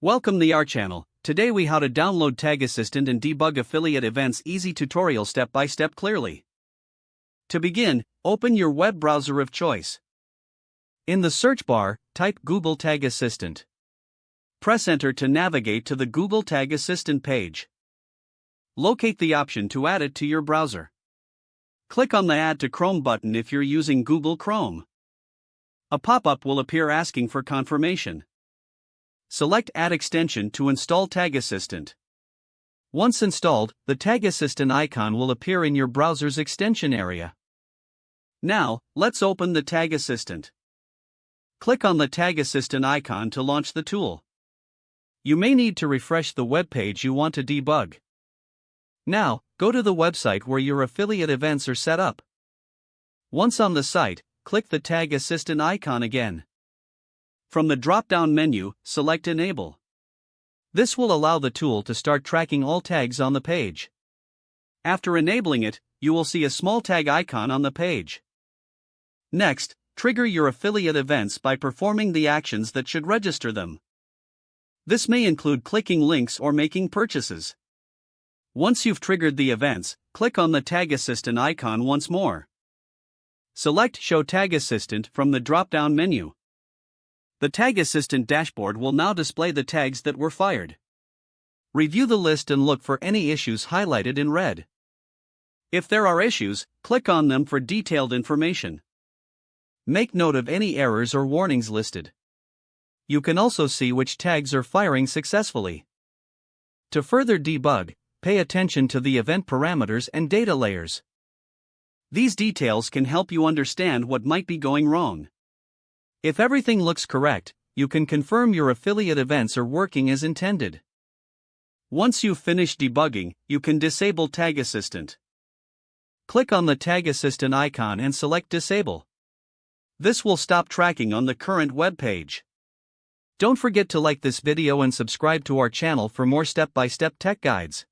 Welcome to our channel. Today we how to download Tag Assistant and debug affiliate events easy tutorial step by step clearly. To begin, open your web browser of choice. In the search bar, type Google Tag Assistant. Press enter to navigate to the Google Tag Assistant page. Locate the option to add it to your browser. Click on the Add to Chrome button if you're using Google Chrome. A pop-up will appear asking for confirmation. Select Add Extension to install Tag Assistant. Once installed, the Tag Assistant icon will appear in your browser's extension area. Now, let's open the Tag Assistant. Click on the Tag Assistant icon to launch the tool. You may need to refresh the web page you want to debug. Now, go to the website where your affiliate events are set up. Once on the site, click the Tag Assistant icon again. From the drop-down menu, select Enable. This will allow the tool to start tracking all tags on the page. After enabling it, you will see a small tag icon on the page. Next, trigger your affiliate events by performing the actions that should register them. This may include clicking links or making purchases. Once you've triggered the events, click on the Tag Assistant icon once more. Select Show Tag Assistant from the drop-down menu. The Tag Assistant dashboard will now display the tags that were fired. Review the list and look for any issues highlighted in red. If there are issues, click on them for detailed information. Make note of any errors or warnings listed. You can also see which tags are firing successfully. To further debug, pay attention to the event parameters and data layers. These details can help you understand what might be going wrong. If everything looks correct, you can confirm your affiliate events are working as intended. Once you've finished debugging, you can disable Tag Assistant. Click on the Tag Assistant icon and select Disable. This will stop tracking on the current web page. Don't forget to like this video and subscribe to our channel for more step-by-step tech guides.